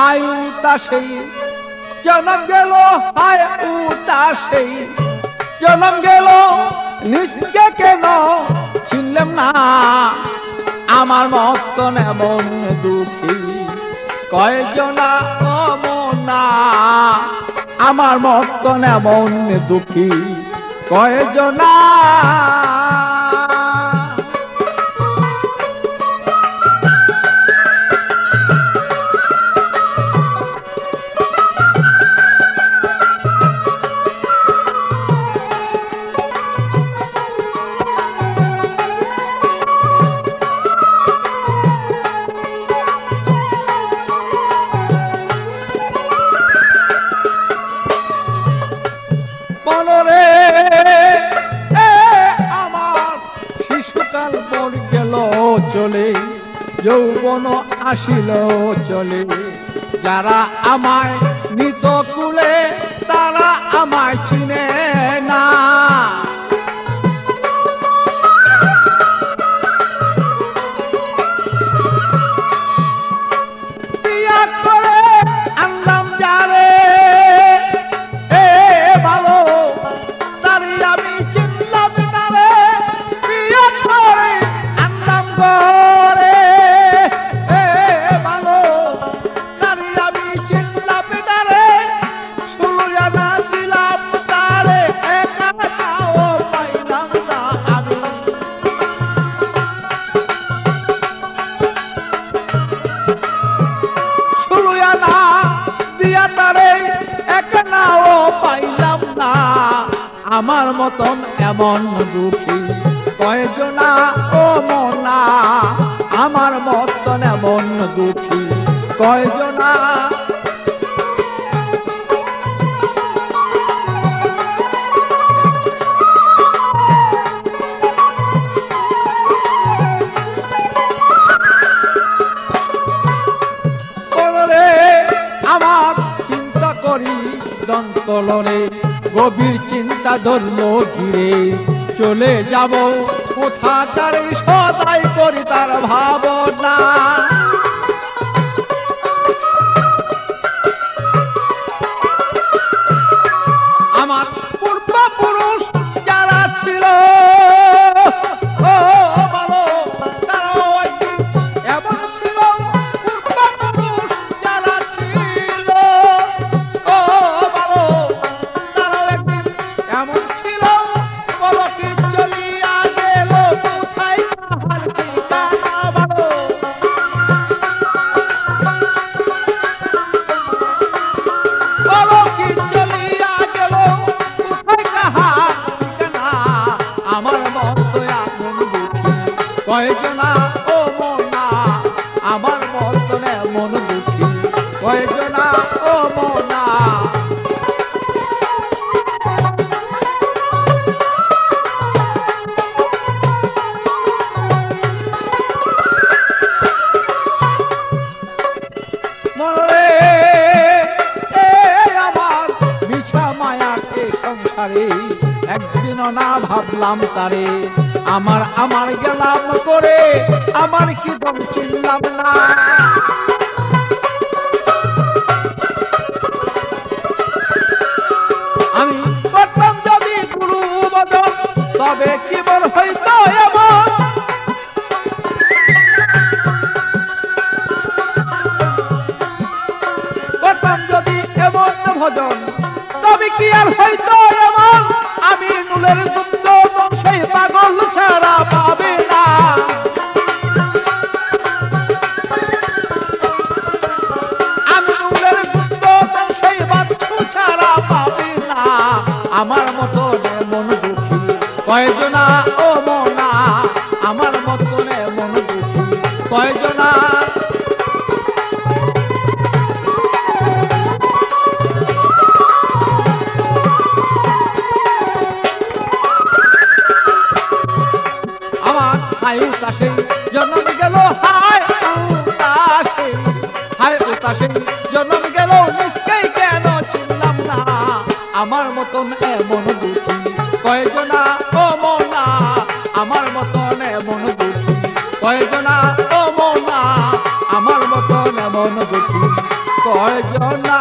হায় উতাসেই জনম গেল, হায় উতাসেই জনম গেল, নিজকে কেন চিনলাম না। আমার মতন এমন দুঃখী কয়জনা অমনা, আমার মতন এমন দুঃখী কয়জনা। মনরে আমার শিশুকাল পর গেল চলে, যৌবন আসিল চলে, যারা আমায় নিত কুলে তারা আমায় চিনে না। বিয়া করে আনলাম যারে ভালো, তারে আমি চিনলাম না রে। বিয়া করে আনলাম ঘরে ভালো, তারে আমি চিনলাম না রে। 16 আনা দিলাম তারে, এক আনাও পাইলাম না আমি। 16 আনা দিয়া তারে এক আনাও পাইলাম না। আমার মতন এমন দুঃখী কয়জনা ও মনা, আমার মতন এমন দুঃখী কয়জনা। আমার চিন্তা করি দন্তলরে, গভীর চিন্তা ধরল ঘিরে। চলে যাব কোথা তার সদাই করি তার ভাবনা। আমার পূর্বপুরুষ যারা ছিল ভালো, তারাও একদিন এমন ছিল। পূর্বপুরুষ যারা ছিল ভালো, তারাও একদিন এমন ছিল। পলকে চলিয়া গেল কোথায় তাহার ঠিকানা ভালো। পলকে চলিয়া গেল কোথায় কাহার ঠিকানা। আমার মতো এমন দুঃখী কয়জনা ও মনা, আমার মতন এমন দুঃখী কয়জনা ও মনা। মনরে আমার মিছা মায়াকে সংসারে একদিনও না ভাবলাম তারে। আমার আমার গেলাম করে আমার কি দম চিনলাম না। আমি করতাম যদি গুরু বদন, তবে কি বল হইতো এমন। করতাম যদি এমন ভজন, তবে কি আর হইতো এমন। আমি নুলের দুগ্ধ বংশে পাগল ছাড়া পাবে না। আমি নুলের দুগ্ধ বংশে বাচ্চু ছাড়া পাবে না। আমার মতো এমন দুঃখী কয়জনা ও মনা, আমার মতন এমন দুঃখী কয়জনা। আমার হায় উতাসে জন্ম গেল, হায় উতাসে, হায় উতাসে জন্ম গেল, নিজকে কেন চিনলাম না। আমার মতন এমন দুঃখী কয়জনা ও মনা, আমার মতন এমন দুঃখী কয়জনা ও মনা, আমার মতন এমন দুঃখী কয়জনা